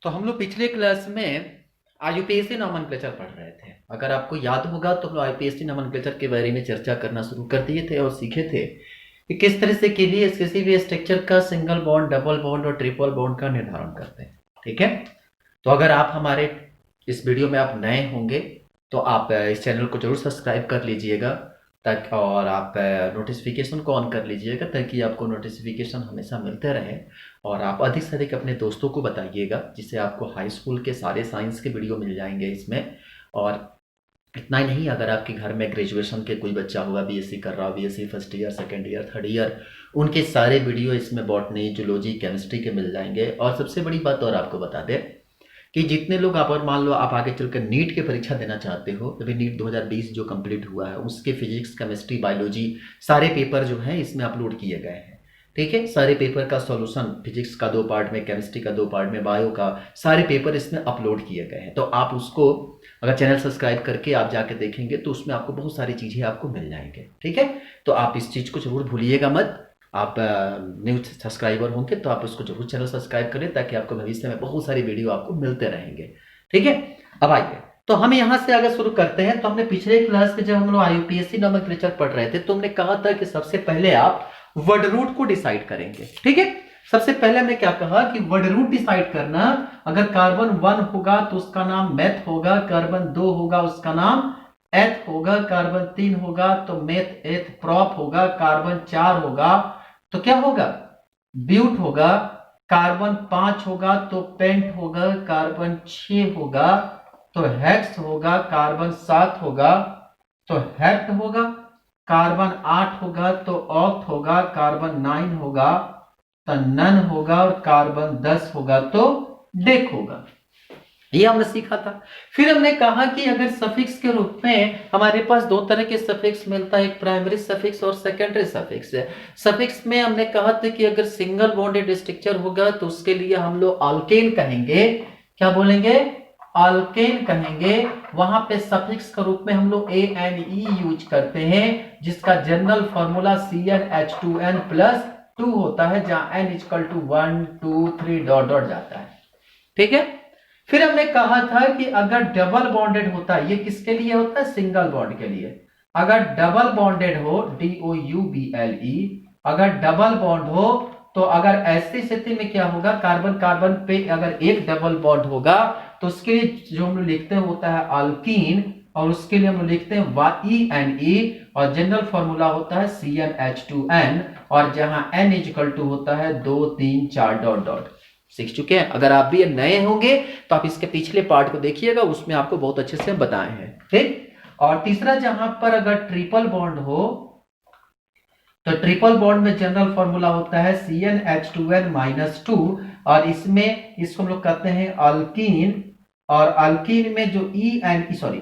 तो हम लोग पिछले क्लास में आईयूपीएसी नोमेनक्लेचर पढ़ रहे थे। अगर आपको याद होगा तो हम लोग आईयूपीएसी नोमेनक्लेचर के बारे में चर्चा करना शुरू कर दिए थे और सीखे थे कि किस तरह से किसी भी स्ट्रक्चर का सिंगल बॉन्ड, डबल बॉन्ड और ट्रिपल बॉन्ड का निर्धारण करते हैं। ठीक है, तो अगर आप हमारे इस वीडियो में आप नए होंगे तो आप इस चैनल को जरूर सब्सक्राइब कर लीजिएगा ताकि और आप नोटिफिकेशन को ऑन कर लीजिएगा ताकि आपको नोटिफिकेशन हमेशा मिलते रहे और आप अधिक से अधिक अपने दोस्तों को बताइएगा, जिससे आपको हाई स्कूल के सारे साइंस के वीडियो मिल जाएंगे इसमें। और इतना ही नहीं, अगर आपके घर में ग्रेजुएशन के कोई बच्चा होगा, बीएससी कर रहा हो, BSc first year, second year, third year, उनके सारे वीडियो इसमें बॉटनी, जूलॉजी, केमिस्ट्री के मिल जाएंगे। और सबसे बड़ी बात और आपको बता दें कि जितने लोग आप, और मान लो आप आगे चलकर नीट की परीक्षा देना चाहते हो, अभी नीट 2020 जो कंप्लीट हुआ है उसके फिजिक्स, केमिस्ट्री, बायोलॉजी सारे पेपर जो हैं इसमें अपलोड किए गए हैं। ठीक है, सारे पेपर का सॉल्यूशन फिजिक्स का 2 पार्ट में, केमिस्ट्री का 2 पार्ट में, बायो का सारे पेपर इसमें अपलोड किए गए हैं। तो आप उसको अगर चैनल सब्सक्राइब करके आप जाके देखेंगे तो उसमें आपको बहुत सारी चीज़ें आपको मिल जाएंगे। ठीक है, तो आप इस चीज़ को जरूर भूलिएगा मत। आप न्यू सब्सक्राइबर होंगे तो आप उसको जरूर चैनल सब्सक्राइब करें ताकि आपको भविष्य में बहुत सारी वीडियो आपको मिलते रहेंगे। ठीक है, अब आइए तो हम यहाँ से आगे शुरू करते हैं। तो हमने पिछले क्लास में जब हम लोग आईयूपीएसी नोमेनक्लेचर पढ़ रहे थे तो हमने कहा था कि सबसे पहले आप वर्ड रूट को डिसाइड करेंगे। ठीक है, सबसे पहले हमने क्या कहा कि वर्ड रूट डिसाइड करना। अगर कार्बन 1 होगा तो उसका नाम मेथ होगा, कार्बन 2 होगा उसका नाम एथ होगा, कार्बन 3 होगा तो मेथ एथ प्रॉप होगा, कार्बन 4 होगा तो क्या होगा, ब्यूट होगा, कार्बन 5 होगा तो पेंट होगा, कार्बन 6 होगा तो हेक्स होगा, कार्बन 7 होगा तो हेप्ट होगा, कार्बन 8 होगा तो ऑक्ट होगा, कार्बन 9 होगा तो नन होगा और कार्बन 10 होगा तो डेक होगा। ये हमने सीखा था। फिर हमने कहा कि अगर सफिक्स के रूप में हमारे पास 2 तरह के सफिक्स मिलता है, एक प्राइमरी सफिक्स और सेकेंडरी सफिक्स है। सफिक्स में हमने कहा था कि अगर सिंगल बॉन्डेड स्ट्रक्चर होगा तो उसके लिए हम लोग अल्केन कहेंगे। क्या बोलेंगे? अल्केन कहेंगे। वहां पे सफिक्स के रूप में हम लोग ANE यूज करते हैं, जिसका जनरल फॉर्मूला CnH2n+2 होता है, जहां n = 1 2 3 डॉट डॉट जाता है। ठीक है, फिर हमने कहा था कि अगर डबल बॉन्डेड होता है, ये किसके लिए होता है? सिंगल बॉन्ड के लिए। अगर डबल बॉन्डेड हो, DOUBLE, अगर डबल बॉन्ड हो तो अगर ऐसी स्थिति में क्या होगा, कार्बन कार्बन पे अगर एक डबल बॉन्ड होगा तो उसके लिए जो हम लोग लिखते हैं होता है अल्कीन, और उसके लिए हम लोग लिखते हैं YENE, और जनरल फॉर्मूला होता है CnH2n, और जहां n = होता है 2 3 4 डॉट डॉट। सीख चुके हैं। अगर आप भी नए होंगे तो आप इसके पिछले पार्ट को देखिएगा, उसमें आपको बहुत अच्छे से बताए हैं। ठीक, और तीसरा जहां पर अगर ट्रिपल बॉन्ड हो तो ट्रिपल बॉन्ड में जनरल फॉर्मूला होता है CnH2n-2, और इसमें इसको हम लोग कहते हैं अल्कीन, और अल्कीन में जो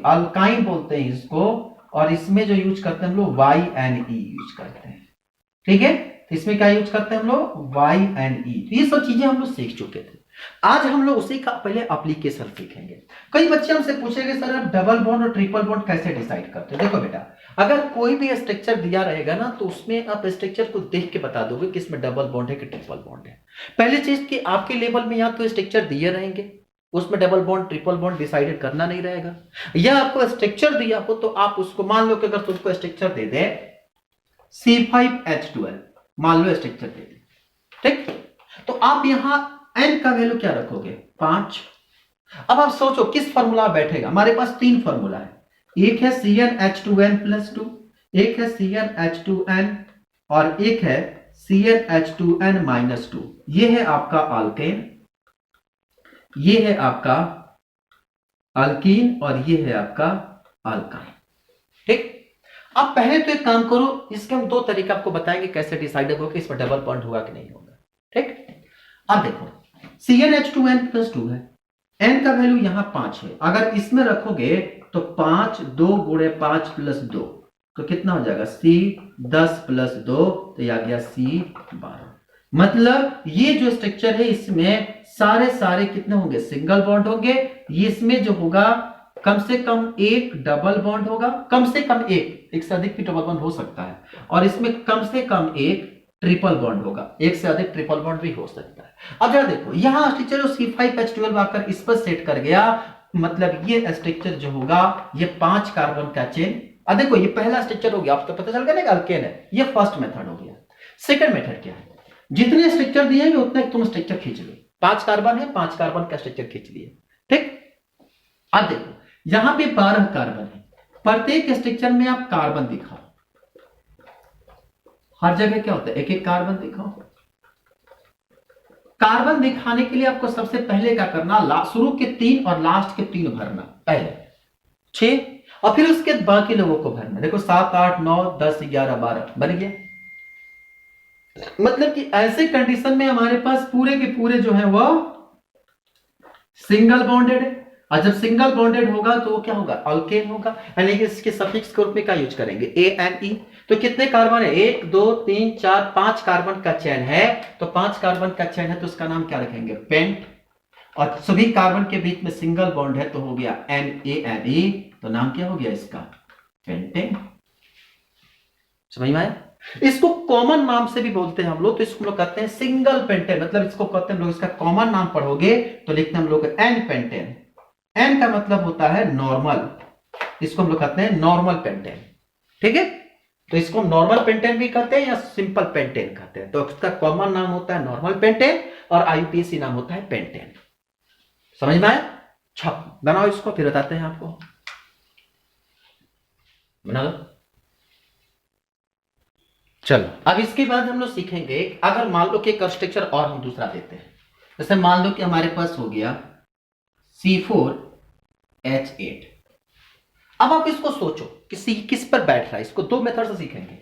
अल्काइन बोलते हैं इसको, और इसमें जो यूज करते हैं हम लोग YNE यूज करते हैं। ठीक है, इसमें क्या यूज करते हैं हम लोग? YNE। ये सब चीजें हम लोग सीख चुके थे। आज हम लोग उसी का पहले एप्लीकेशन सीखेंगे। कई बच्चे हमसे पूछेंगे सर आप डबल बॉन्ड और ट्रिपल बॉन्ड कैसे डिसाइड करते हो? देखो बेटा, अगर कोई भी स्ट्रक्चर दिया रहेगा ना तो उसमें आप स्ट्रक्चर को देख के बता दोगे कि इसमें डबल बॉन्ड है कि ट्रिपल बॉन्ड है। पहली चीज कि आपके लेवल में यहाँ तो स्ट्रक्चर दिए रहेंगे, उसमें double bond triple bond decided करना नहीं रहेगा। या आपको स्ट्रक्चर दिया हो तो आप उसको मान लो कि अगर तुमको स्ट्रक्चर दे दे C5H12, मान लो स्ट्रक्चर दे दे, ठीक, तो आप यहां n का वैल्यू क्या रखोगे? 5। अब आप सोचो किस फॉर्मूला बैठेगा। हमारे पास 3 फॉर्मूला है, एक है CnH2n+2, एक है CnH2n, और एक है CnH2n-2। ये है आपका अल्केन, ये है आपका अल्कीन, और ये है आपका अल्काइन। ठीक, अब पहले तो एक काम करो, इसके हम 2 तरीके आपको बताएंगे कैसे डिसाइड होगा कि इसमें डबल बॉन्ड होगा कि नहीं होगा। ठीक, अब देखो CnH2n+2 है, n का वैल्यू यहां 5 है। अगर इसमें रखोगे तो 5 2 × 5 + 2 तो कितना हो जाएगा? C10 + 2 तो यह आ गया C12। मतलब ये जो स्ट्रक्चर है इसमें सारे कितने होंगे? सिंगल बॉन्ड होंगे। ये इसमें जो होगा कम से कम एक डबल बॉन्ड होगा, कम से कम एक से अधिक भी डबल बॉन्ड हो सकता है, और इसमें कम से कम एक ट्रिपल बॉन्ड होगा, एक से अधिक ट्रिपल बॉन्ड भी हो सकता है। अब जरा देखो यहाँ स्ट्रक्चर जो C5H12 आकर इस पर सेट कर गया, मतलब ये स्ट्रक्चर जो होगा ये 5 कार्बन का चेन। अब देखो ये पहला स्ट्रक्चर हो गया, आपको पता चल गया ना अल्केन है, ये फर्स्ट मेथड हो गया। सेकंड मेथड क्या है, जितने स्ट्रक्चर दिए हैं उतना तुम स्ट्रक्चर खींच लो। 5 कार्बन है, 5 कार्बन का स्ट्रक्चर खींच लिए, ठीक। अब देखो यहां पे 12 कार्बन है, प्रत्येक स्ट्रक्चर में आप कार्बन दिखाओ, हर जगह क्या होता है एक एक कार्बन दिखाओ। कार्बन दिखाने के लिए आपको सबसे पहले क्या करना, शुरू के 3 और लास्ट के 3 भरना, पहले 6 और फिर उसके बाकी लोगों को भरना। देखो 7 8 9 10 11 12 बन गया। मतलब कि ऐसे कंडीशन में हमारे पास पूरे के पूरे जो है वो सिंगल बॉन्डेड है, और जब सिंगल बॉन्डेड होगा तो वो क्या होगा, अल्केन होगा। यानी कि इसके सफिक्स के रूप में क्या यूज करेंगे, ANE। तो कितने कार्बन है, 1 2 3 4 5 कार्बन का चेन है, तो 5 कार्बन का चेन है तो उसका नाम क्या रखेंगे, पेंट। और सभी कार्बन के बीच में सिंगल बॉन्ड है तो हो गया NaNe, तो नाम क्या हो गया इसका, पेंटेन। समझ में आया। इसको कॉमन नाम से भी बोलते हैं हम लोग, तो इसको हम लोग कहते हैं सिंगल पेंटेन, मतलब इसको कहते हैं हम लोग, इसका कॉमन नाम पढ़ोगे तो लिखते हैं हम लोग N पेंटेन। N का मतलब होता है नॉर्मल, इसको हम लोग कहते हैं नॉर्मल पेंटेन, ठीक है। तो इसको हम नॉर्मल पेंटेन भी कहते हैं या सिंपल पेंटेन कहते हैं। तो इसका कॉमन नाम होता है नॉर्मल पेंटेन और IUPAC नाम होता है पेंटेन। समझ में आया। छप बनाओ इसको, फिर बताते हैं आपको, बना दो। चलो अब इसके बाद हम लोग सीखेंगे, अगर मान लो कि एक स्ट्रक्चर और हम दूसरा देते हैं, जैसे मान लो कि हमारे पास हो गया C4H8। अब आप इसको सोचो कि C किस पर बैठ रहा है, इसको 2 मेथड से सीखेंगे।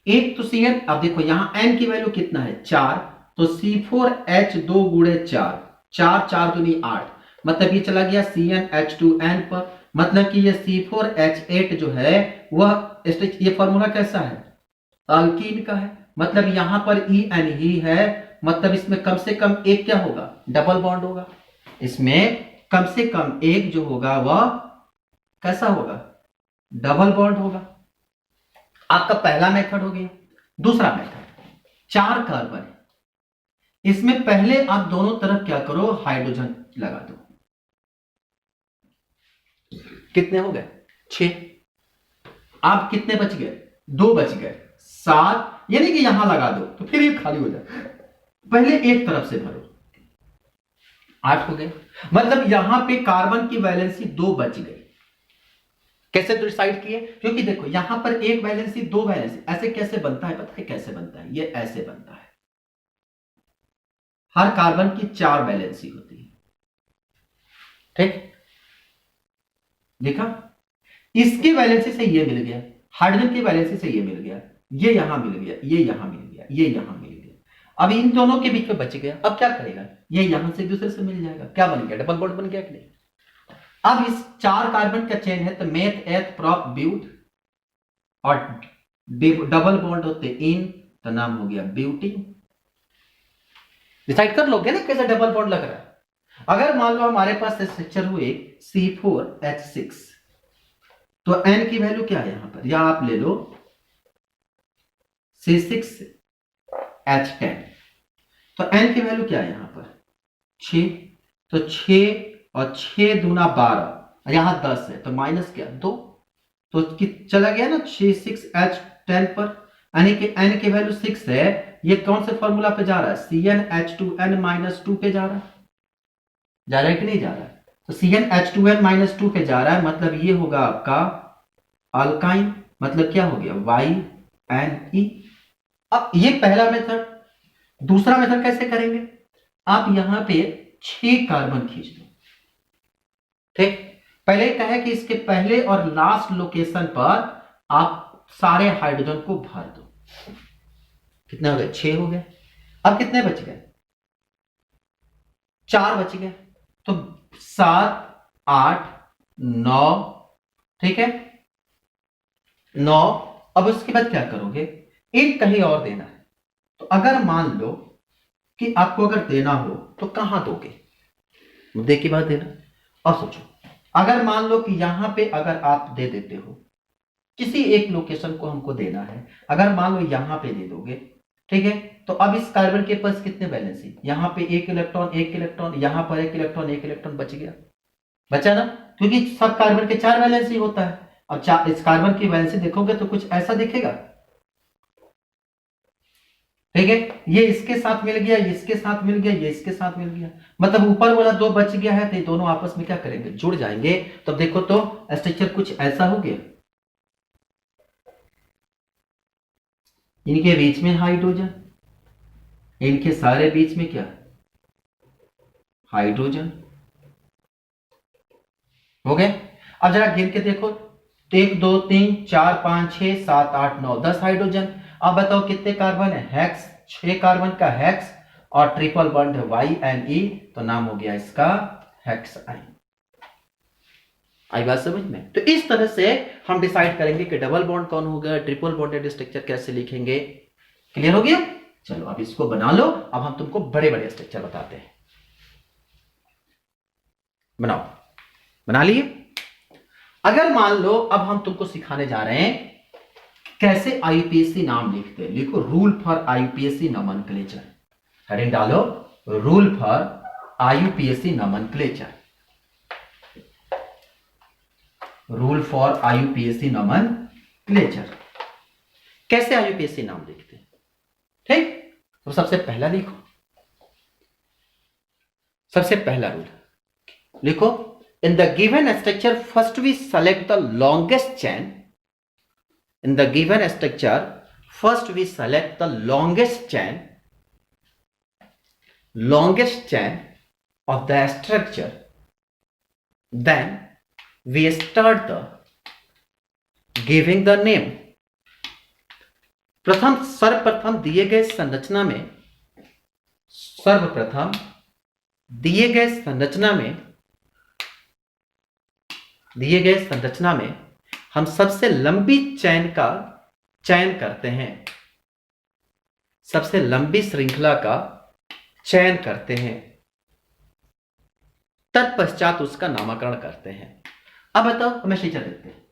एक तो CN, अब देखो यहां N की वैल्यू कितना है 4, तो C4H2 गुणे 4, 4 4 दूनी 8, मतलब ये चला गया CnH2n पर। मतलब कि ये C4H8 जो है वह, ये फॉर्मूला कैसा है, अल्कीन का है, मतलब यहां पर EN ही है, मतलब इसमें कम से कम एक क्या होगा, डबल बॉन्ड होगा। इसमें कम से कम एक जो होगा वह कैसा होगा, डबल बॉन्ड होगा। आपका पहला मेथड हो गया। दूसरा मेथड, 4 कार्बन है, इसमें पहले आप दोनों तरफ क्या करो, हाइड्रोजन लगा दो। कितने हो गए, 6। आप कितने बच गए, 2 बच गए, 7, यानी कि यहां लगा दो तो फिर ये खाली हो जाए, पहले एक तरफ से भरो, 8 हो गए। मतलब यहां पे कार्बन की वैलेंसी 2 बच गई। कैसे डिसाइड किए, क्योंकि देखो यहां पर एक वैलेंसी 2 वैलेंसी, ऐसे कैसे बनता है, पता है कैसे बनता है, ये ऐसे बनता है। हर कार्बन की 4 वैलेंसी होती है, ठीक। देखा, इसकी वैलेंसी से ये मिल गया, हाइड्रोजन की वैलेंसी से ये मिल गया, ये यहां मिल गया, ये यहां मिल गया, ये यहां मिल गया। अब इन दोनों के बीच में बच गया, अब क्या करेगा, ये यहां से दूसरे से मिल जाएगा, क्या बन गया, डबल बॉन्ड बन गया कि नहीं। अब इस 4 कार्बन का चेन है, तो मेथ एथ प्रॉप ब्यूट, और डबल बॉन्ड होते इन, तो नाम हो गया ब्यूटीन। डिसाइड कर लोगे ना कैसे डबल बॉन्ड लग रहा है। अगर मान लो हमारे पास स्ट्रक्चर हुए C4H6, तो N की वैल्यू क्या है यहां पर, या आप ले लो C6H10, तो N की वैल्यू क्या है यहां पर 6, तो 6 और 6 दूना 12, यहां 10 है तो माइनस क्या 2, तो चला गया ना C6H10 पर, यानी कि N की वैल्यू 6 है, ये कौन से फॉर्मूला पे जा रहा है, CnH2n-2 पे जा रहा है कि नहीं जा रहा है। तो CnH2n-2 पे जा रहा है, मतलब ये होगा आपका अल्काइन, मतलब क्या हो गया YnE। अब ये पहला मेथड। दूसरा मेथड कैसे करेंगे, आप यहां पे 6 कार्बन खींच दो, ठीक। पहले कहे कि इसके पहले और लास्ट लोकेशन पर आप सारे हाइड्रोजन को भर दो। कितने हो गए, 6 हो गए। अब कितने बच गए, 4 बच गए, तो 7 8 9, ठीक है 9। अब उसके बाद क्या करोगे, एक कहीं और देना है, तो अगर मान लो कि आपको अगर देना हो तो कहां दोगे, मुद्दे की बात देना। और सोचो, अगर मान लो कि यहां पे अगर आप दे देते हो, किसी एक लोकेशन को हमको देना है, अगर मान लो यहां पे दे दोगे, ठीक है, तो अब इस कार्बन के पास कितने वैलेंस है? यहां पे एक इलेक्ट्रॉन एक इलेक्ट्रॉन, यहां पर एक इलेक्ट्रॉन एक इलेक्ट्रॉन बच गया, बचा ना, क्योंकि सब कार्बन के 4 वैलेंस ही होता है। अब इस कार्बन की वैलेंसी देखोगे तो कुछ ऐसा दिखेगा, ठीक है, ये इसके साथ मिल गया, ये इसके साथ मिल गया, ये इसके साथ मिल गया, मतलब ऊपर वाला 2 बच गया है, तो ये दोनों आपस में क्या करेंगे, जुड़ जाएंगे। तो देखो तो स्ट्रक्चर कुछ ऐसा हो गया, इनके बीच में हाइड्रोजन, इनके सारे बीच में क्या, हाइड्रोजन, हो गए। अब जरा गिन के देखो, तो 1 2 3 4 5 6 7 8 9 10 हाइड्रोजन। अब बताओ कितने कार्बन है, हेक्स, 6 कार्बन का हेक्स, और ट्रिपल बॉन्ड है YNE, तो नाम हो गया इसका हेक्साइन। आई बात समझ में? तो इस तरह से हम डिसाइड करेंगे कि डबल बॉन्ड कौन होगा, ट्रिपल बॉन्डेड स्ट्रक्चर कैसे लिखेंगे। क्लियर हो गया? चलो अब इसको बना लो, अब हम तुमको बड़े बड़े स्ट्रक्चर बताते हैं। बनाओ, बना लिए? अगर मान लो अब हम तुमको सिखाने जा रहे हैं कैसे आईयूपीएसी नाम लिखते हैं। लिखो rule for IUPAC nomenclature, heading डालो rule for IUPAC nomenclature, rule for IUPAC nomenclature, कैसे आईयूपीएसी नाम लिखते हैं। ठीक, तो सबसे पहला लिखो, सबसे पहला रूल लिखो, in the given structure first we select the longest chain, in the given structure first we select the longest chain of the structure, then we start the giving the name। सर्वप्रथम दिए गए संरचना में, सर्वप्रथम दिए गए संरचना में हम सबसे लंबी चैन का चयन करते हैं, सबसे लंबी श्रृंखला का चयन करते हैं, तत्पश्चात उसका नामकरण करते हैं। अब बताओ, हमें शीर्षक देते हैं,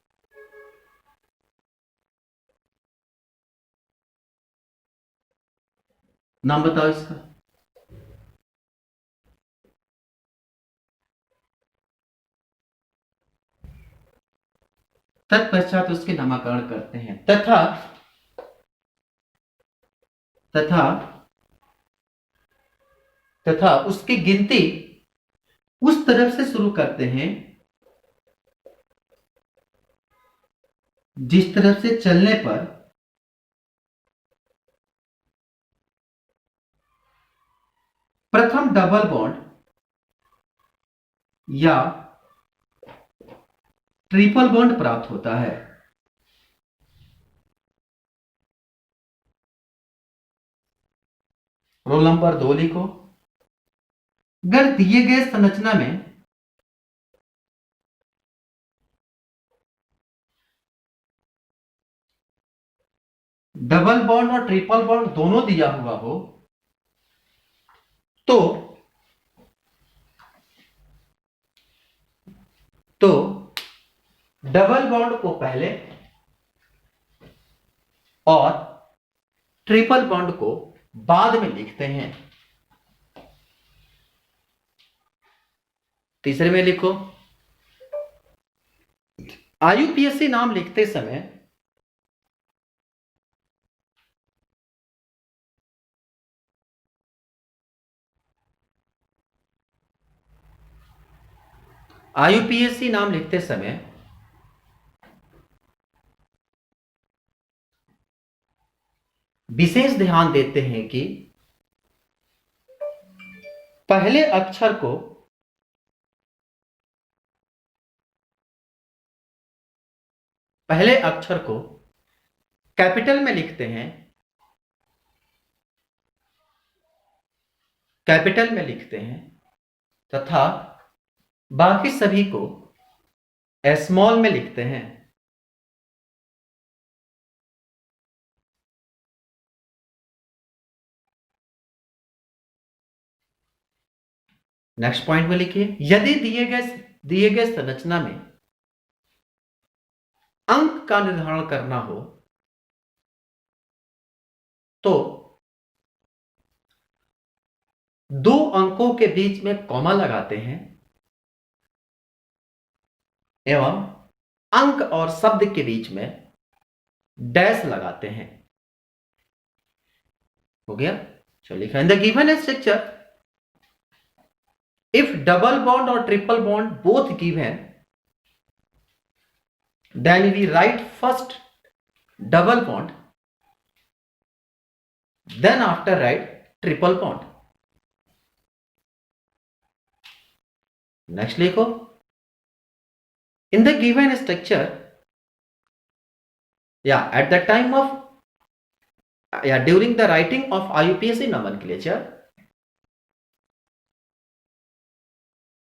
नाम बताओ इसका। तत्पश्चात उसके नामकरण करते हैं, तथा तथा तथा उसकी गिनती उस तरफ से शुरू करते हैं जिस तरफ से चलने पर प्रथम डबल बॉन्ड या ट्रिपल बॉन्ड प्राप्त होता है। रोल नंबर 2 लिखो, अगर दिए गए संरचना में डबल बॉन्ड और ट्रिपल बॉन्ड दोनों दिया हुआ हो, तो डबल बॉन्ड को पहले और ट्रिपल बॉन्ड को बाद में लिखते हैं। तीसरे में लिखो, आईयूपीएसी नाम लिखते समय आईयूपीएसी नाम लिखते समय विशेष ध्यान देते हैं कि पहले अक्षर को कैपिटल में लिखते हैं, कैपिटल में लिखते हैं, तथा बाकी सभी को स्मॉल में लिखते हैं। नेक्स्ट पॉइंट में लिखिए, यदि दिए गए संरचना में अंक का निर्धारण करना हो तो दो अंकों के बीच में कॉमा लगाते हैं एवं अंक और शब्द के बीच में डैश लगाते हैं। हो गया। चलिए लिखा in the given structure if double bond और triple bond both given then we write first double bond then after write triple bond. Next लिखो in the given structure at the time of during the writing of IUPAC nomenclature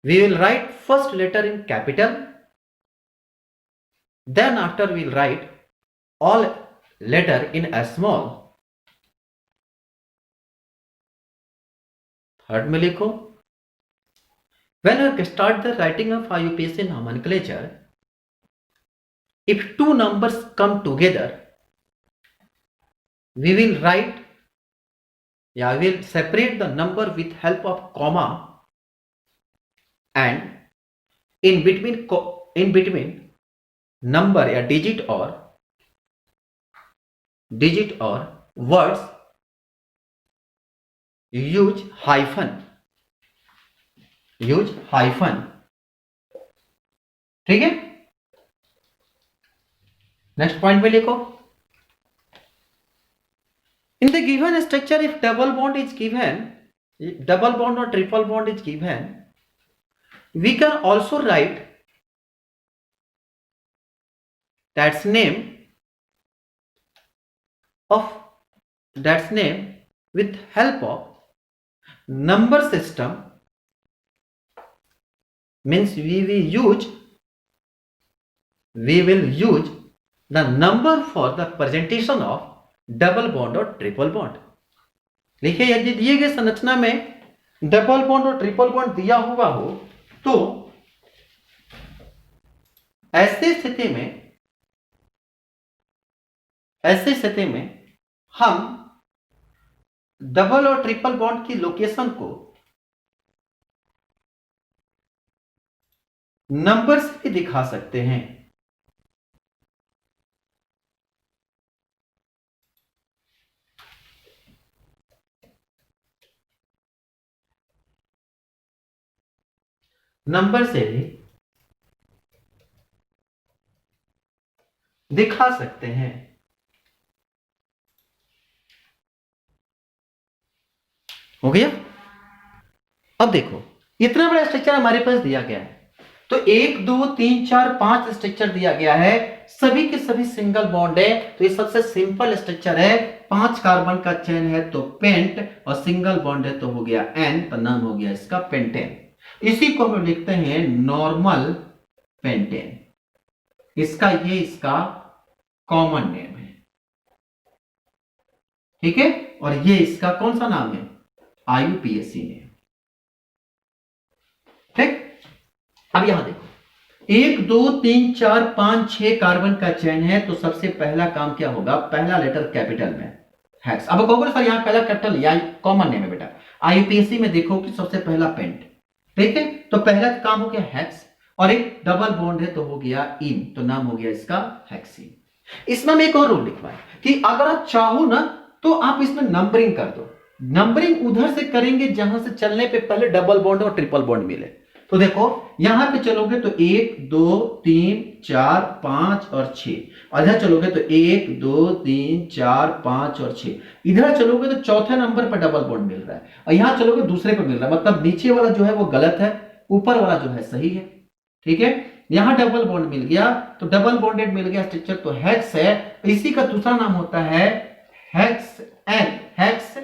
we will write first letter in capital, then after we will write all letter in a small। Third में लिखो when we start the writing of IUPAC nomenclature if two numbers come together we will write we will separate the number with help of comma and in between number या digit or words use hyphen ठीक है। Next point में लिखो in the given structure if double bond is given double bond और triple bond is given we can also write that's name with help of number system means we will use the number for the presentation of double bond और triple bond. देखिए यदि दिए गए संरचना में double bond और triple bond दिया हुआ हो तो ऐसी स्थिति में हम डबल और ट्रिपल बॉन्ड की लोकेशन को नंबर से भी दिखा सकते हैं। नंबर से भी दिखा सकते हैं। हो गया। अब देखो इतना बड़ा स्ट्रक्चर हमारे पास दिया गया है तो 1 2 3 4 5 स्ट्रक्चर दिया गया है, सभी के सभी सिंगल बॉन्ड है तो ये सबसे सिंपल स्ट्रक्चर है। 5 कार्बन का चेन है तो पेंट और सिंगल बॉन्ड है तो हो गया एन, तो नाम हो गया इसका पेंटेन। इसी को हम लिखते हैं नॉर्मल पेंटेन। इसका कॉमन नेम है, ठीक है। और ये इसका कौन सा नाम है? IUPAC नेम, ठीक। अब यहां देखो 1 2 3 4 5 6 कार्बन का चेन है तो सबसे पहला काम क्या होगा? पहला लेटर कैपिटल में हेक्स। अब कहोगे सर यहां पहला कैपिटल या कॉमन नेम है बेटा। IUPAC में देखो कि सबसे पहला पेंट, ठीक है। तो पहला काम हो गया हेक्स और एक डबल बॉन्ड है तो हो गया इन, तो नाम हो गया इसका हेक्सीन। इसमें हम एक और रूल लिखवाएं कि अगर आप चाहो ना तो आप इसमें नंबरिंग कर दो। नंबरिंग उधर से करेंगे जहां से चलने पे पहले डबल बॉन्ड और ट्रिपल बॉन्ड मिले। तो देखो यहां पे चलोगे तो 1 2 3 4 5 और 6, और इधर चलोगे तो 1 2 3 4 5 और 6। इधर चलोगे तो चौथे नंबर पर डबल बॉन्ड मिल रहा है और यहां चलोगे दूसरे पर मिल रहा है, मतलब नीचे वाला जो है वो गलत है, ऊपर वाला जो है सही है, ठीक है। यहां डबल बॉन्ड मिल गया तो डबल बॉन्डेड मिल गया स्ट्रक्चर तो हेक्स है। इसी का दूसरा नाम होता है हेक्स एन, हेक्स,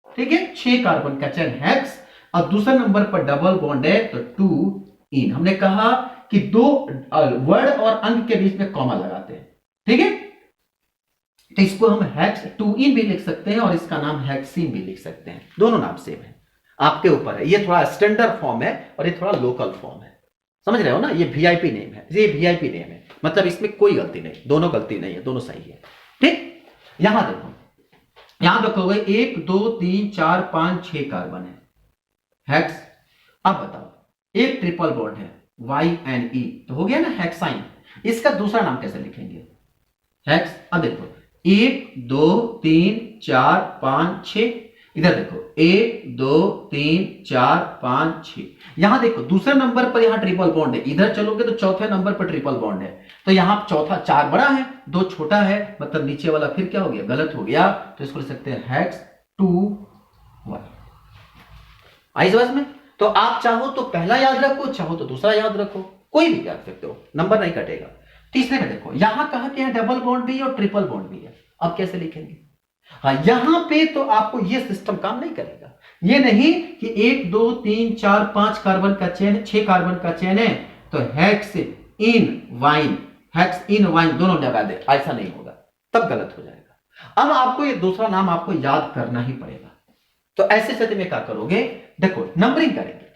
ठीक है। 6 कार्बन का चेन हेक्स और दूसरे नंबर पर डबल बॉन्ड है तो 2 इन। हमने कहा कि दो वर्ड और अंक के बीच में कॉमा लगाते हैं, ठीक है। तो इसको हम हेक्स 2 इन भी लिख सकते हैं और इसका नाम हेक्सीन भी लिख सकते हैं। दोनों नाम सेम है, आपके ऊपर है। ये थोड़ा स्टैंडर्ड फॉर्म है और ये थोड़ा लोकल फॉर्म है, समझ रहे हो ना। ये VIP नेम है, ये VIP नेम है, मतलब इसमें कोई गलती नहीं, दोनों गलती नहीं है, दोनों सही है, ठीक। यहां देखो, यहां देखोगे 1 2 3 4 5 6 कार्बन है, हेक्स। अब बताओ एक ट्रिपल बॉन्ड है YNE, तो हो गया ना हेक्साइन। इसका दूसरा नाम कैसे लिखेंगे? हेक्स। अब देखो 1 2 3 4 5 6, इधर देखो 1 2 3 4 5 6। यहां देखो दूसरे नंबर पर यहां ट्रिपल बॉन्ड है, इधर चलोगे तो चौथे नंबर पर ट्रिपल बॉन्ड है। तो यहां चौथा 4 बड़ा है, 2 छोटा है, मतलब नीचे वाला फिर क्या हो गया? गलत हो गया। तो इसको लिख सकते हैं हेक्स 2 1। आई समझ में? तो आप चाहो तो पहला याद रखो, चाहो तो दूसरा याद रखो, कोई भी याद सकते हो, नंबर नहीं कटेगा। तीसरे में देखो यहां कहा कि डबल बॉन्ड भी है और ट्रिपल बॉन्ड भी है। अब कैसे लिखेंगे? हाँ, यहां पे तो आपको ये सिस्टम काम नहीं करेगा। ये नहीं कि 1 2 3 4 5 कार्बन का चेन है, 6 कार्बन का चेन है तो हेक्स इन वाइन, हेक्स इन वाइन दोनों लगा दे, ऐसा नहीं होगा, तब गलत हो जाएगा। अब आपको ये दूसरा नाम आपको याद करना ही पड़ेगा। तो ऐसे स्थिति में क्या करोगे? देखो नंबरिंग करेंगे,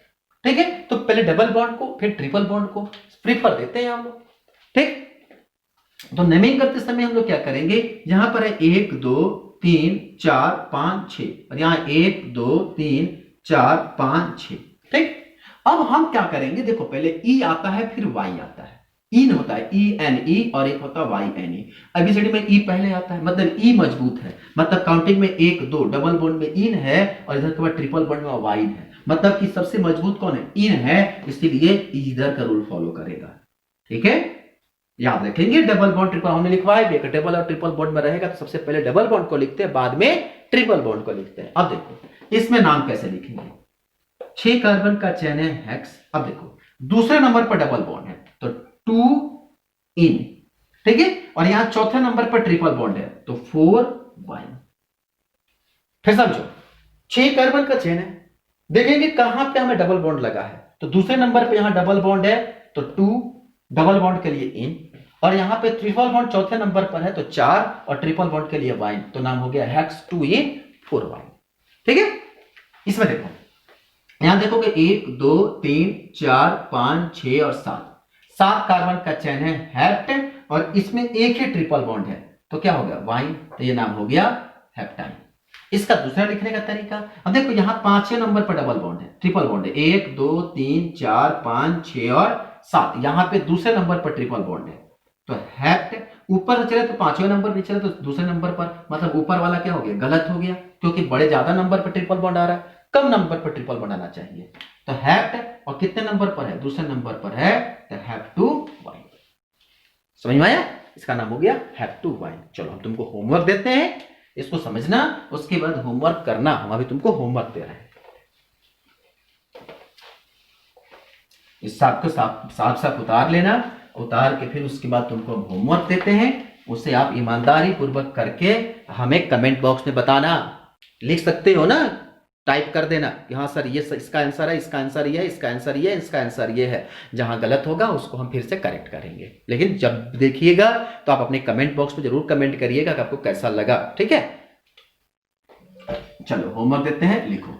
ठीक है? तो पहले डबल बॉन्ड को फिर ट्रिपल बॉन्ड को प्रीफर देते हैं हम लोग, ठीक? तो नेमिंग करते समय हम लोग क्या करेंगे? यहां पर है 1 2 3 4 5 6 और यहां 1 2 3 4 5 6, ठीक? अब हम क्या करेंगे? देखो पहले ई आता है फिर वाई आता है, इन होता है ENE और एक होता है YNE। एबीसीडी में ई पहले आता है, मतलब ई मजबूत है, मतलब काउंटिंग में 1 2 डबल बॉन्ड में इन है और इधर के बाद ट्रिपल बॉन्ड में वाइन है, मतलब कि सबसे मजबूत कौन है? इन है, इसीलिए इधर का रूल फॉलो करेगा, ठीक है? याद रखेंगे डबल बॉन्ड ट्रिपल हमने लिखवा है, डबल और ट्रिपल बॉन्ड में रहेगा तो सबसे पहले डबल बॉन्ड को लिखते हैं, बाद में ट्रिपल बॉन्ड को लिखते हैं। अब देखो इसमें नाम कैसे लिखेंगे? 6 कार्बन का चेन है हेक्स। अब देखो दूसरे नंबर पर डबल बॉन्ड है तो 2 इन, ठीक है? और यहां चौथे नंबर पर ट्रिपल बॉन्ड है तो 4 वाइन। फिर समझो 6 कार्बन का चेन है, देखेंगे कहां पे हमें डबल बॉन्ड लगा है, तो दूसरे नंबर पे यहां डबल बॉन्ड है तो 2 डबल बॉन्ड के लिए इन, और यहां पे ट्रिपल बॉन्ड चौथे नंबर पर है तो 4 और ट्रिपल बॉन्ड के लिए वाइन, तो नाम हो गया हेक्स 2 इन 4 वाइन, ठीक है? इसमें देखो यहां देखोगे 1 2 3 4 5 6 और 7 कार्बन का चैन है हेप्ट और इसमें एक ही ट्रिपल बॉन्ड है तो क्या हो गया? वाइन, तो ये नाम हो गया हेप्टाइन। इसका दूसरा लिखने का तरीका, अब देखो यहां 5वें नंबर पर डबल बॉन्ड है, ट्रिपल बॉन्ड है, 1 2 3 4 5 6 और 7, यहां पे दूसरे नंबर पर ट्रिपल बॉन्ड है तो हेप्ट ऊपर से चले तो 5वें नंबर, नीचे चले तो दूसरे नंबर पर, मतलब ऊपर वाला क्या हो गया? गलत हो गया, क्योंकि बड़े ज्यादा नंबर पर ट्रिपल बॉन्ड आ रहा है, कम नंबर पर ट्रिपल बनाना चाहिए। तो हेप्ट और कितने नंबर पर है? दूसरे नंबर पर है तो हैव टू वाइन। समझ में आया? इसका नाम हो गया हैव टू वाइन। चलो हम तुमको होमवर्क देते हैं, इसको समझना, उसके बाद होमवर्क करना। हम अभी तुमको होमवर्क दे रहे हैं, इस साफ को साफ साफ साफ उतार लेना, उतार के फिर उसके बाद तुमको होमवर्क देते हैं, उसे आप ईमानदारी पूर्वक करके हमें कमेंट बॉक्स में बताना। लिख सकते हो ना, टाइप कर देना कि हाँ सर ये इसका आंसर है, इसका आंसर ये है, इसका आंसर ये है, इसका आंसर ये है। जहां गलत होगा उसको हम फिर से करेक्ट करेंगे, लेकिन जब देखिएगा तो आप अपने कमेंट बॉक्स में जरूर कमेंट करिएगा कि आपको कैसा लगा, ठीक है? चलो होमवर्क देते हैं, लिखो।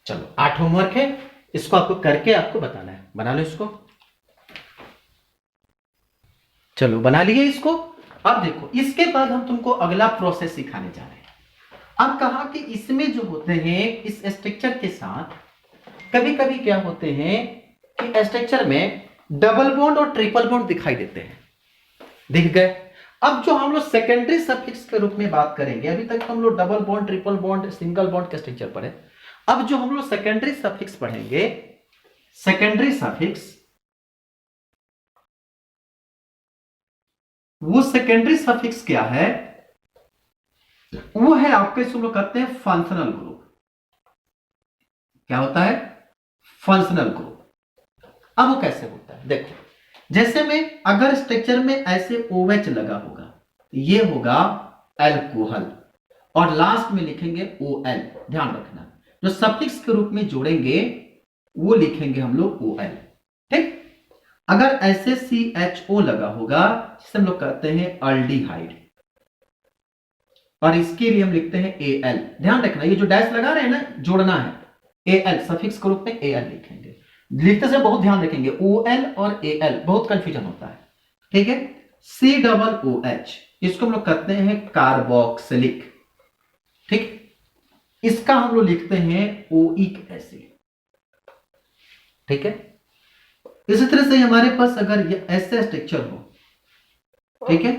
चलो 8 होमवर्क है, इसको आपको करके आपको बताना है। बना लो इसको। चलो बना लिए इसको। अब देखो इसके बाद हम तुमको अगला प्रोसेस सिखाने जा रहे हैं। अब कहा कि इसमें जो होते हैं इस स्ट्रक्चर के साथ कभी कभी क्या होते हैं कि स्ट्रक्चर में डबल बॉन्ड और ट्रिपल बॉन्ड दिखाई देते हैं। दिख गए। अब जो हम लोग सेकेंडरी सफिक्स के रूप में बात करेंगे, अभी तक हम लोग double bond, triple bond, single bond के स्ट्रक्चर पढ़े। अब जो हम लोग सेकेंडरी सफिक्स पढ़ेंगे, सेकेंडरी सफिक्स, वो सेकेंडरी सफिक्स क्या है? वो है आपके इसको लोग कहते हैं फंक्शनल ग्रुप। क्या होता है? Functional group. अब वो कैसे होता है देखो, जैसे में अगर स्ट्रक्चर में ऐसे OH लगा होगा, ये होगा अल्कोहल और लास्ट में लिखेंगे OL। ध्यान रखना, जो सफिक्स के रूप में जोड़ेंगे वो लिखेंगे हम लोग OL। ठीक। अगर ऐसे CHO लगा होगा जिसे हम लोग कहते हैं अल्डिहाइड, और इसके लिए हम लिखते हैं AL। ध्यान रखना, ये जो डैश लगा रहे हैं ना, जोड़ना है। AL सफिक्स के रूप में AL लिखेंगे। लिखते समय बहुत ध्यान रखेंगे, OL और AL बहुत कंफ्यूजन होता है। ठीक है। COOH, इसको हम लोग कहते हैं कार्बोक्सिलिक। ठीक। इसका हम लोग लिखते हैं ओइक एसिड। ठीक है। इसी तरह से हमारे पास अगर ये ऐसे स्ट्रक्चर हो, ठीक है,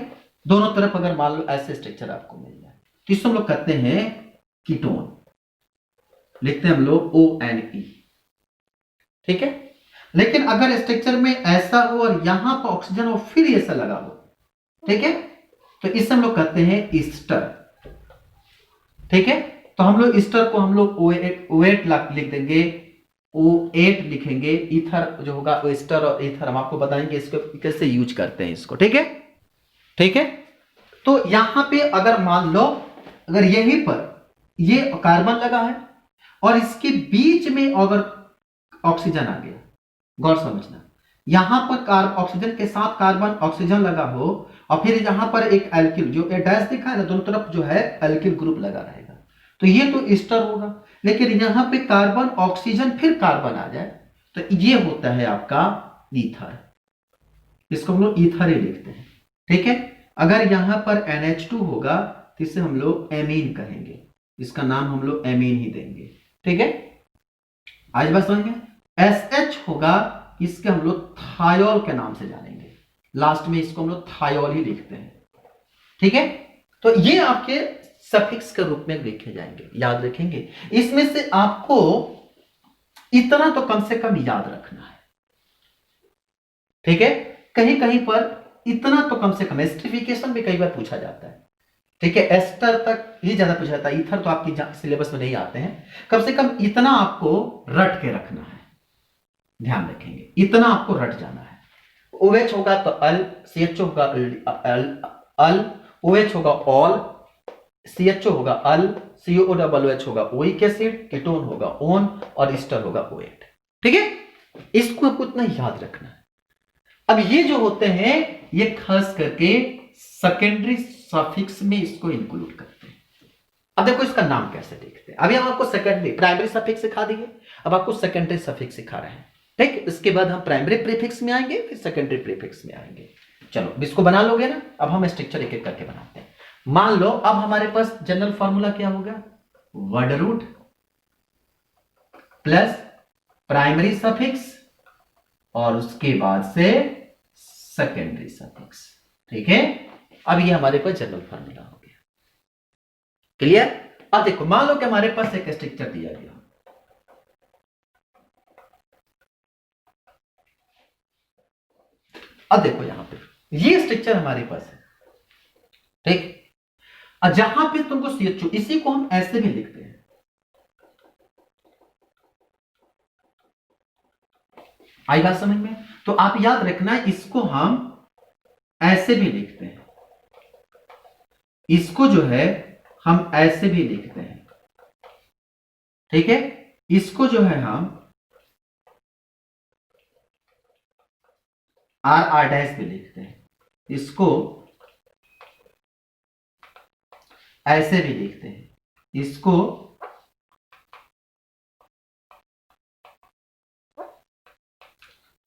दोनों तरफ अगर मान लो ऐसे स्ट्रक्चर आपको मिल जाए, तो इसको हम लोग कहते हैं कीटोन। लिखते हैं हम लोग ONE। ठीक है। लेकिन अगर स्ट्रक्चर में ऐसा हो और यहां पर ऑक्सीजन और फिर ऐसा लगा हो, ठीक है, तो इसे हम लोग कहते हैं ईस्टर। ठीक है। तो हम लोग ईस्टर को हम लोग O8 लिख देंगे, O8 लिखेंगे। ईथर जो होगा ईस्टर और ईथर हम आपको बताएंगे इसको कैसे यूज करते हैं इसको। ठीक है। ठीक है। तो यहां पे अगर मान लो अगर यहीं पर ये कार्बन लगा है और इसके बीच में अगर ऑक्सीजन आ गया, गौर समझना, यहां पर ऑक्सीजन के साथ कार्बन ऑक्सीजन लगा हो और फिर यहां पर एक एल्किल, जो डैश दिखा है ना, दोनों तरफ जो है एल्किल ग्रुप लगा रहेगा, तो ये तो ईस्टर होगा। लेकिन यहां पे कार्बन ऑक्सीजन फिर कार्बन आ जाए तो ये होता है आपका ईथर। इसको हम लोग ईथर ही लिखते हैं। ठीक है। अगर यहां पर NH2 होगा तो इसे हम लोग एमीन कहेंगे, इसका नाम हम लोग एमीन ही देंगे। ठीक है। आज बात समझ में। SH होगा, इसके हम लोग थायोल के नाम से जानेंगे, लास्ट में इसको हम लोग थायोल ही लिखते हैं। ठीक है। तो ये आपके सफिक्स के रूप में लिखे जाएंगे, याद रखेंगे। इसमें से आपको इतना तो कम से कम याद रखना है। ठीक है। कहीं कहीं पर इतना तो कम से कम, एस्टरिफिकेशन भी कई बार पूछा जाता है। ठीक है। एस्टर तक ही ज्यादा पूछा जाता है, ईथर तो आपकी सिलेबस में नहीं आते हैं। कम से कम इतना आपको रट के रखना है, ध्यान रखेंगे, इतना आपको रट जाना है। OH होगा तो अल, CHO होगा अल, OH होगा ऑल, CHO होगा अल, COOH होगा ओइक एसिड, कीटोन होगा ओन और ईस्टर होगा O8। ठीक है। इसको आपको इतना याद रखना है। अब ये जो होते हैं ये खास करके सेकेंडरी सफिक्स में इसको इंक्लूड करते हैं। अब देखो इसका नाम कैसे देखते हैं। अभी हम आपको सेकेंडरी, प्राइमरी सफिक्स सिखा दिए, अब आपको सेकेंडरी सफिक्स सिखा रहे हैं। ठीक। इसके बाद हम प्राइमरी प्रीफिक्स में आएंगे, फिर सेकेंडरी प्रीफिक्स में आएंगे। चलो इसको बना लोगे ना। अब हम स्ट्रक्चर एक एक करके बनाते हैं। मान लो अब हमारे पास जनरल फॉर्मूला क्या होगा, word root plus primary suffix और उसके बाद से सेकेंडरी सफिक्स। ठीक है। अब ये हमारे पास जनरल फॉर्मूला हो गया। क्लियर। अब देखो मान लो कि हमारे पास एक स्ट्रक्चर दिया गया, अब देखो यहां पे ये स्ट्रक्चर हमारे पास है। ठीक। और जहां पे तुमको CHO, इसी को हम ऐसे भी लिखते हैं, आई बात समझ में। तो आप याद रखना, इसको हम ऐसे भी लिखते हैं, इसको जो है हम ऐसे भी लिखते हैं। ठीक है। इसको जो है हम R डैश भी लिखते हैं, इसको ऐसे भी लिखते हैं, इसको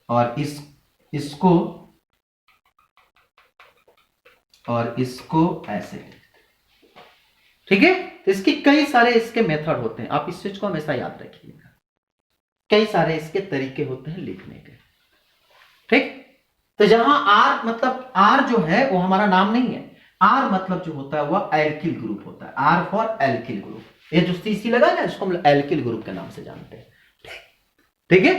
और इसको और इसको ऐसे। ठीक है, तो इसके कई सारे इसके मेथड होते हैं, आप इस चीज को हमेशा याद रखिएगा। कई सारे इसके तरीके होते हैं लिखने के। ठीक, तो जहां आर मतलब आर जो है वो हमारा नाम नहीं है। आर मतलब जो होता है वह एल्किल ग्रुप होता है। R for alkyl group. ये जो सीसी लगा ना इसको हम एल्किल ग्रुप के नाम से जानते हैं। ठीक है,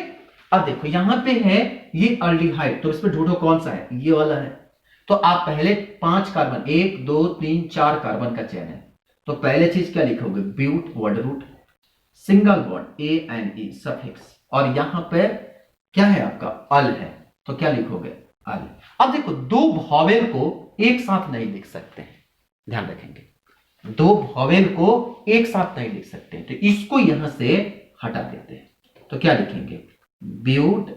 अब देखो यहां पे है ये अल्डिहाइड, तो इसमें ढूंढो कौन सा है, ये वाला है। तो आप पहले 5 कार्बन, 1 2 3 4 कार्बन का चयन है, तो पहले चीज क्या लिखोगे, but word root, single bond ANE suffix, और यहां पे क्या है आपका अल है, तो क्या लिखोगे अल। अब देखो दो वॉवेल को एक साथ नहीं लिख सकते, ध्यान रखेंगे, दो वॉवेल को एक साथ नहीं लिख सकते, तो इसको यहां से हटा देते हैं, तो क्या लिखेंगे ब्यूट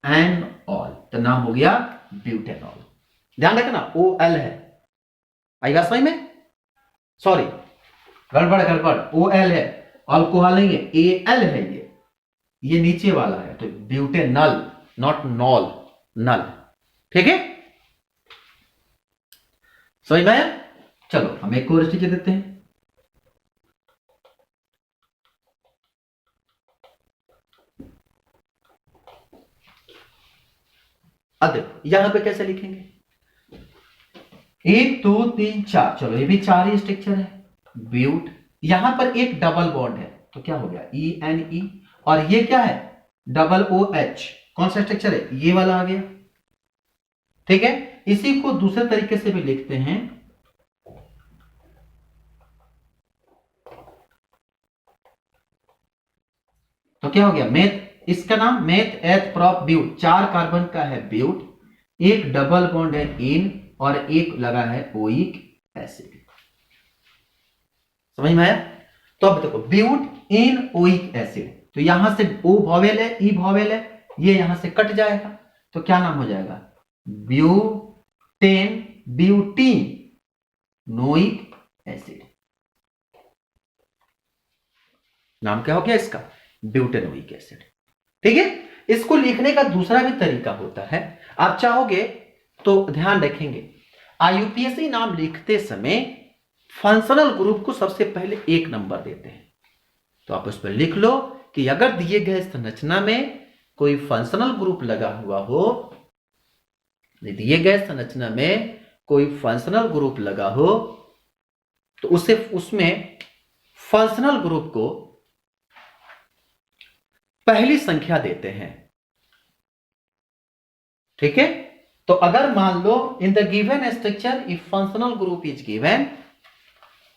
एन ऑल, तो नाम हो गया ब्यूटेनॉल। ध्यान रखना OL है, आई बात समझ में, सॉरी गड़बड़ गड़बड़, OL है, अल्कोहल नहीं है, AL है, ये नीचे वाला है, तो ब्यूटेनल नॉट नॉल, नल। ठीक है, समझ में आया। चलो हम एक और स्टिच देते हैं। अब देखो यहां पे कैसे लिखेंगे, 1 2 3 4, चलो ये भी 4 ही स्ट्रक्चर है, ब्यूट, यहां पर एक डबल बॉन्ड है, तो क्या हो गया ENE, और ये क्या है डबल OH, कौन सा स्ट्रक्चर है, ये वाला आ गया। ठीक है, इसी को दूसरे तरीके से भी लिखते हैं, तो क्या हो गया मेथ, इसका नाम मेथ एथ प्रोप ब्यूट, 4 कार्बन का है ब्यूट, एक डबल बॉन्ड है इन, और एक लगा है ओइक एसिड। समझ में आया। तो अब देखो ब्यूट इन ओइक एसिड, तो यहां से O वॉवेल है, E वॉवेल है, ये यहां से कट जाएगा, तो क्या नाम हो जाएगा ब्यूटेन, ब्यूटीन नोइक एसिड, नाम क्या हो गया इसका ब्यूटेनोइक एसिड। ठीक है, इसको लिखने का दूसरा भी तरीका होता है, आप चाहोगे तो ध्यान रखेंगे, IUPAC नाम लिखते समय फंक्शनल ग्रुप को सबसे पहले 1 नंबर देते हैं, तो आप उस पर लिख लो कि अगर दिए गए संरचना में कोई फंक्शनल ग्रुप लगा हुआ हो, दिए गए संरचना में कोई फंक्शनल ग्रुप लगा हो, तो उसे उसमें फंक्शनल ग्रुप को पहली संख्या देते हैं। ठीक है, तो अगर मान लो in the given structure if functional group is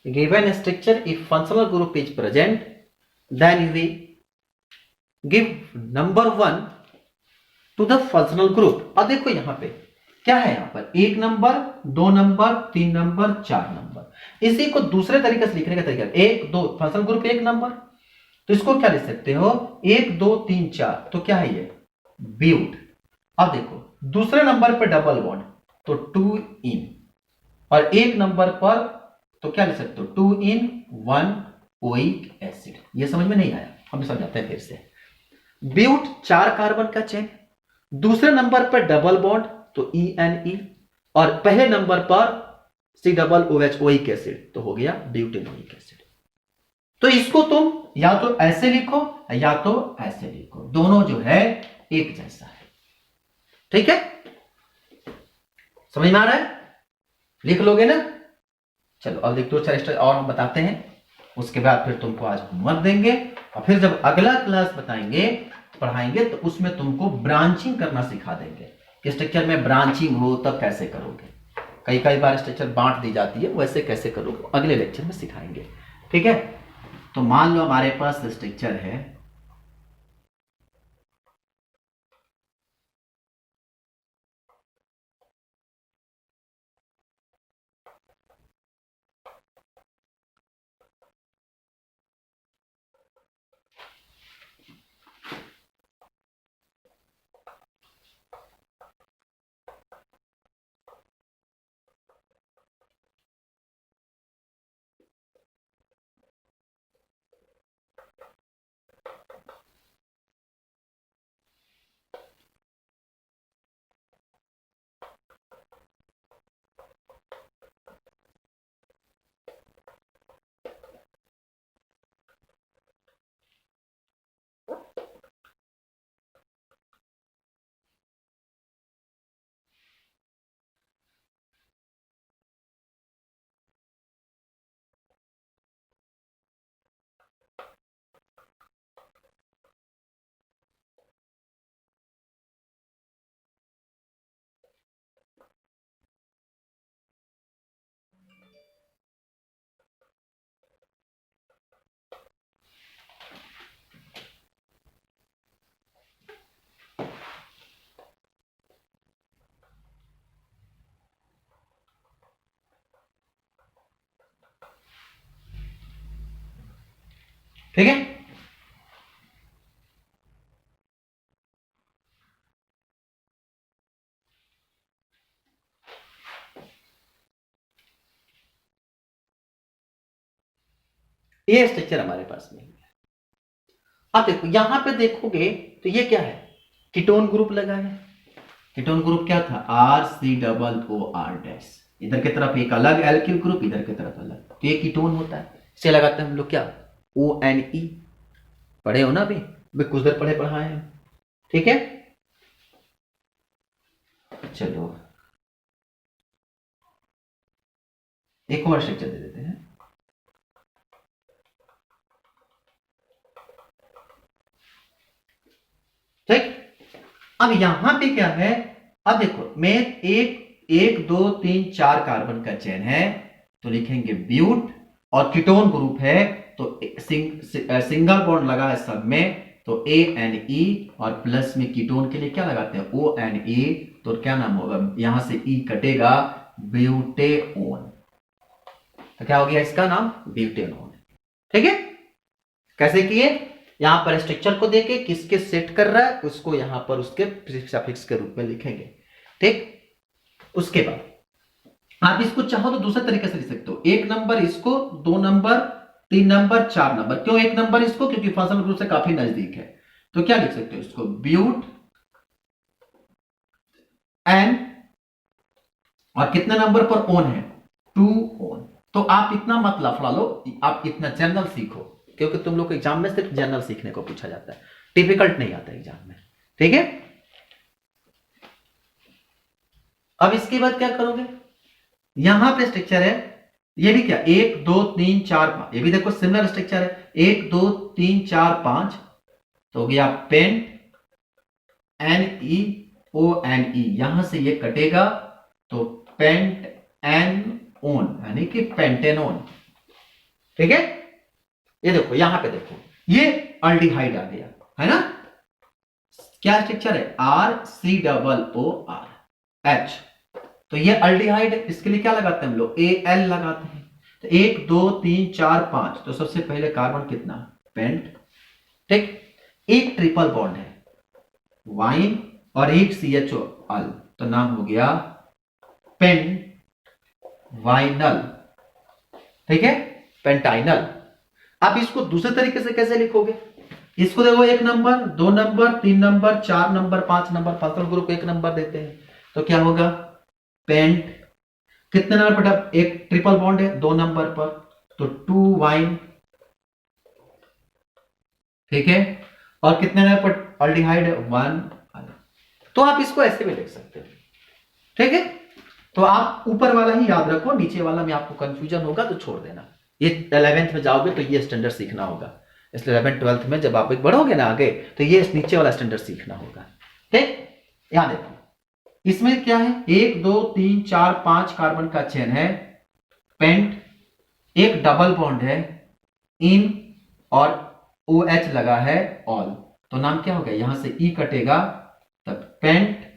given structure if functional group is present, then we give number 1 to the functional group. अब देखो यहां पे क्या है, यहां पर 1 नंबर 2 नंबर 3 नंबर 4 नंबर, इसी को दूसरे तरीके से लिखने का तरीका 1 2 फंक्शनल ग्रुप 1 नंबर, तो इसको क्या लिख सकते हो 1 2 3 4, तो क्या है ये ब्यूट। अब देखो दूसरे नंबर पर डबल बॉन्ड, तो 2 इन, और एक नंबर पर तो क्या लिख सकते हो 2 इन 1 ओइक एसिड। ये समझ में नहीं आया, हम समझाते हैं फिर से। ब्यूट 4 कार्बन का चेन, दूसरे नंबर पर डबल बॉन्ड तो ENE, और पहले नंबर पर COOH ओइक एसिड, तो हो गया ब्यूटेनोइक एसिड। तो इसको तुम या तो ऐसे लिखो या तो ऐसे लिखो, दोनों जो है एक जैसा है। ठीक है, समझ में आ रहा है, लिख लोगे ना। चलो अब एक दो चार स्टेप और हम बताते हैं, उसके बाद फिर तुमको आज होमवर्क देंगे, और फिर जब अगला क्लास बताएंगे पढ़ाएंगे तो उसमें तुमको ब्रांचिंग करना सिखा देंगे कि स्ट्रक्चर में ब्रांचिंग हो तब कैसे करोगे, कई बार स्ट्रक्चर बांट दी जाती है, वैसे कैसे करोगे अगले लेक्चर में सिखाएंगे। ठीक है, तो मान लो हमारे पास स्ट्रक्चर है ठीक है। ये स्ट्रक्चर हमारे पास में है। अब देखो यहां पे देखोगे तो ये क्या है, कीटोन ग्रुप लगा है। कीटोन ग्रुप क्या था, RCOO R डैश। इधर की तरफ एक अलग एल्किल ग्रुप, इधर की तरफ अलग, तो ये कीटोन होता है। इसे लगाते हैं हम लोग क्या, ONE। पढ़े हो ना अभी कुछ देर पढ़े पढ़ाए हैं, ठीक है। चलो एक और स्ट्रक्चर दे देते हैं। ठीक, अब यहां पे क्या है, अब देखो मैं एक एक दो तीन चार कार्बन का चेन है, तो लिखेंगे ब्यूट, और कीटोन ग्रुप है तो सिंगल बॉन्ड लगा है सब में, तो ANE, और प्लस में कीटोन के लिए क्या लगाते हैं, ONA, तो क्या नाम होगा, यहां से E कटेगा, ब्यूटेओन। तो क्या हो गया इसका नाम, ब्यूटेनोन। ठीक है, कैसे किए, यहां पर स्ट्रक्चर को देके किसके सेट कर रहा है उसको यहां पर उसके सफिक्स के रूप में लिखेंगे। ठीक, उसके बाद आप इसको चाहो तो दूसरे तरीके से लिख सकते हो, एक नंबर इसको, दो नंबर, तीन नंबर, चार नंबर। क्यों एक नंबर इसको, क्योंकि फंक्शनल ग्रुप से काफी नजदीक है। तो क्या लिख सकते हो इसको, ब्यूट एन, और कितने नंबर पर ओन है, 2 ओन। तो आप इतना मत लफड़ा लो, आप इतना जनरल सीखो, क्योंकि तुम लोग को एग्जाम में सिर्फ जनरल सीखने को पूछा जाता है, डिफिकल्ट नहीं आता एग्जाम में। ठीक है, अब इसके बाद क्या करोगे, यहां पे स्ट्रक्चर है, ये भी क्या, 1 2 3 4 5, ये भी देखो सिमिलर स्ट्रक्चर है, 1 2 3 4 5, तो हो गया पेंट, NEONE, यहां से ये कटेगा तो पेंट एनोन, यानी कि पेंटेनोन। ठीक है, ये देखो यहां पे देखो, ये अल्डिहाइड आ गया है ना, क्या स्ट्रक्चर है, RCOORH, तो ये अल्डिहाइड, इसके लिए क्या लगाते हैं हम लोग, AL लगाते हैं। तो 1 2 3 4 5, तो सबसे पहले कार्बन कितना, पेंट। ठीक, एक ट्रिपल बॉन्ड है, वाइन, और एक CHO अल, तो नाम हो गया पेन वाइनल। ठीक है, पेंटाइनल। आप इसको दूसरे तरीके से कैसे लिखोगे, इसको देखो, एक नंबर, दो नंबर, तीन नंबर, चार नंबर, पांच नंबर, फंक्शनल ग्रुप एक नंबर देते हैं, तो क्या होगा, पेंट, कितने नंबर पर, एक ट्रिपल बॉन्ड है 2 नंबर पर, तो 2 वाइन। ठीक है, और कितने नंबर पर अल्डिहाइड है, 1। तो आप इसको ऐसे भी लिख सकते हो। ठीक है, तो आप ऊपर वाला ही याद रखो, नीचे वाला में आपको कंफ्यूजन होगा तो छोड़ देना। ये 11th में जाओगे तो ये स्टैंडर्ड सीखना होगा, इसलिए 11th 12th में जब आप बढ़ोगे ना आगे, तो ये नीचे वाला स्टैंडर्ड सीखना होगा। ठीक, यहां देखो इसमें क्या है, 1 2 3 4 5 कार्बन का चेन है, पेंट, एक डबल बॉन्ड है, इन, और OH लगा है, ऑल, तो नाम क्या हो गया, यहां से E कटेगा, तब पेंट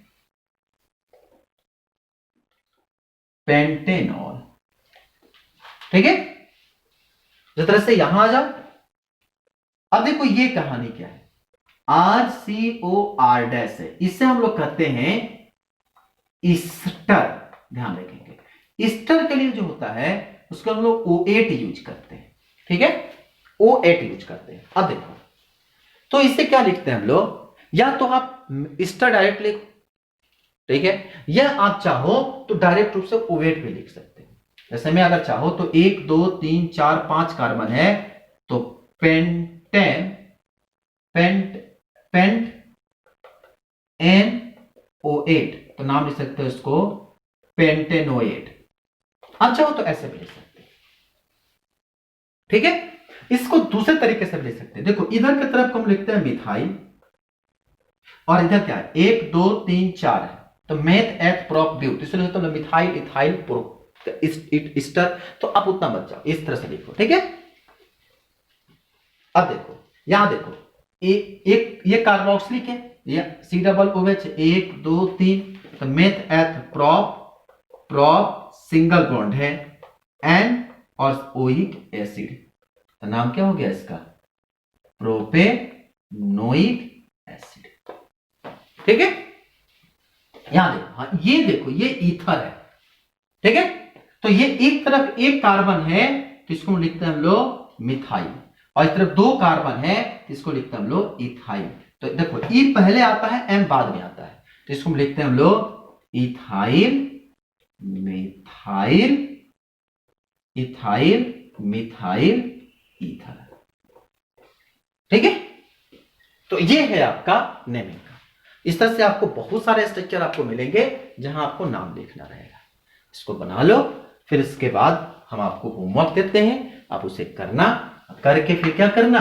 पेंटेनॉल। ठीक है, जिस तरह से यहां आ जाओ। अब देखो ये कहानी क्या है, RCOR डैश है, इससे हम लोग कहते हैं ईस्टर। ध्यान रखेंगे, ईस्टर के लिए जो होता है उसको हम लोग O8 यूज करते हैं। ठीक है, O8 यूज करते हैं। अब देखो, तो इससे क्या लिखते हैं हम लोग, या तो आप ईस्टर डायरेक्ट लिखो, ठीक है, या आप चाहो तो डायरेक्ट रूप से O8 भी लिख सकते हैं। जैसे मैं अगर चाहो तो 1 2 3 4 5 कार्बन है, तो पेंटेन, पेंट पेंट NO8, तो नाम लिख सकते हो इसको पेंटेनोएट। आप चाहो तो ऐसे भी लिख सकते हैं। ठीक है, इसको दूसरे तरीके से भी लिख सकते हैं। देखो इधर की तरफ हम लिखते हैं मिथाइल, और इधर क्या है, 1 2 3 4 है, तो मेथ एथ प्रोप ब्यूट, इसलिए तो मिथाइल इथाइल प्रो ईस्टर, तो आप उतना मत जाओ, इस तरह से लिखो। ठीक है, अब देखो यहां देखो, एक ये कार्बोक्सिलिक है, ये COOH, 1 2 3, तो meth eth prop, prop single bond है, एन, और ओइक एसिड, तो नाम क्या हो गया इसका, प्रोपेनोइक एसिड। ठीक है, यहां देखो, हाँ ये देखो, ये ईथर है। ठीक है, तो ये एक तरफ एक कार्बन है तो इसको लिखते हैं हम लोग मिथाइल, और इस तरफ दो कार्बन है तो इसको लिखते हैं हम लोग इथाइल। तो देखो ई पहले आता है, एम बाद में आता है, तो इसको लिखते हैं हम लोग ethyl methyl, ethyl methyl ether. ठीक है, तो ये है आपका नेमिंग का। इस तरह से आपको बहुत सारे स्ट्रक्चर आपको मिलेंगे जहां आपको नाम देखना रहेगा। इसको बना लो, फिर इसके बाद हम आपको होमवर्क देते हैं, आप उसे करना, करके फिर क्या करना,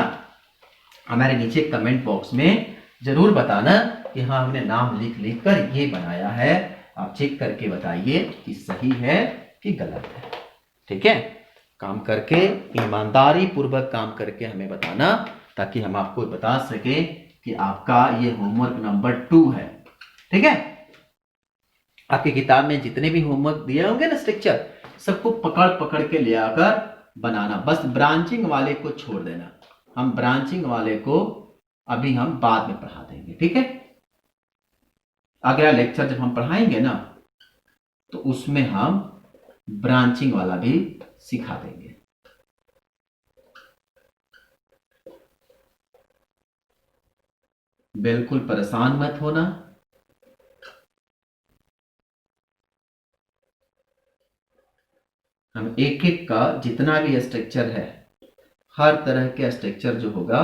हमारे नीचे कमेंट बॉक्स में जरूर बताना कि हाँ हमने नाम लिख लिख कर ये बनाया है। आप चेक करके बताइए कि सही है कि गलत है। ठीक है, काम करके ईमानदारी पूर्वक काम करके हमें बताना, ताकि हम आपको बता सके कि आपका ये होमवर्क नंबर 2 है। ठीक है, आपकी किताब में जितने भी होमवर्क दिए होंगे ना स्ट्रक्चर, सबको पकड़ पकड़ के ले आकर बनाना, बस ब्रांचिंग वाले को छोड़ देना। हम ब्रांचिंग वाले को अभी हम बाद में पढ़ा देंगे। ठीक है, अगला लेक्चर जब हम पढ़ाएंगे ना तो उसमें हम ब्रांचिंग वाला भी सिखा देंगे। बिल्कुल परेशान मत होना, हम एक एक का जितना भी स्ट्रक्चर है, हर तरह के स्ट्रक्चर जो होगा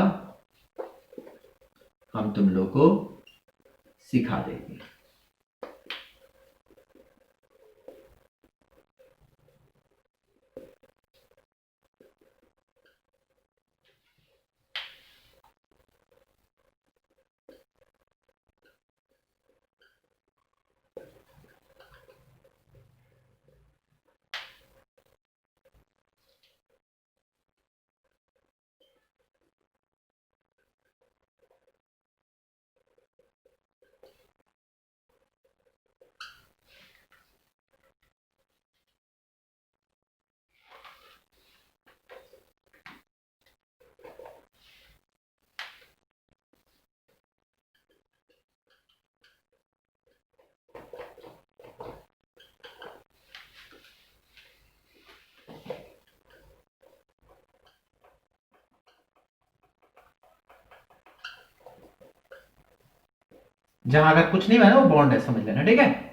हम तुम लोग को सिखा देंगे। जहां अगर कुछ नहीं बना वो बॉन्ड है, समझ लेना। ठीक है,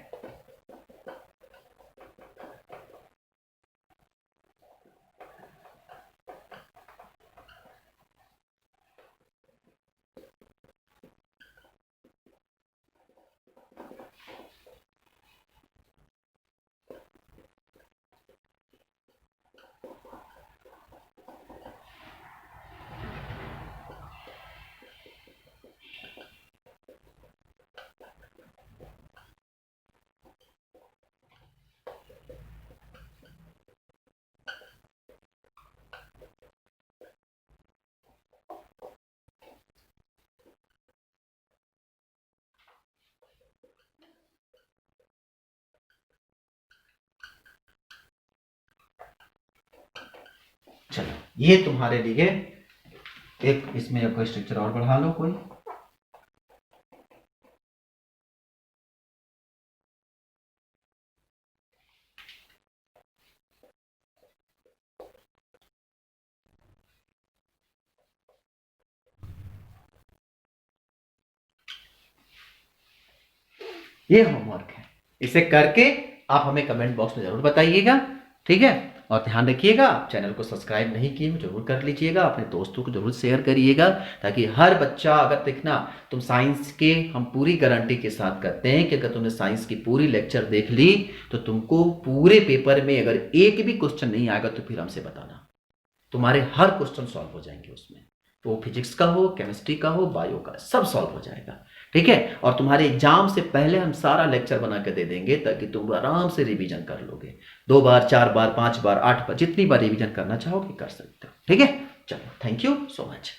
चलो ये तुम्हारे लिए एक, इसमें कोई स्ट्रक्चर और बढ़ा लो कोई। ये होमवर्क है, इसे करके आप हमें कमेंट बॉक्स में जरूर बताइएगा। ठीक है, और ध्यान रखिएगा, आप चैनल को सब्सक्राइब नहीं किए जरूर कर लीजिएगा, अपने दोस्तों को जरूर शेयर करिएगा, ताकि हर बच्चा, अगर देखना तुम साइंस के, हम पूरी गारंटी के साथ कहते हैं कि अगर तुमने साइंस की पूरी लेक्चर देख ली तो तुमको पूरे पेपर में अगर एक भी क्वेश्चन नहीं आएगा तो फिर हमसे बताना, तुम्हारे हर क्वेश्चन सॉल्व हो जाएंगे उसमें, तो वो फिजिक्स का हो, केमिस्ट्री का हो, बायो का, सब सॉल्व हो जाएगा। ठीक है, और तुम्हारे एग्जाम से पहले हम सारा लेक्चर बना के दे देंगे, ताकि तुम आराम से रिवीजन कर लोगे। 2 बार, 4 बार, 5 बार, 8 बार, जितनी बार रिवीजन करना चाहोगे कर सकते हो। ठीक है, चलो, थैंक यू सो मच।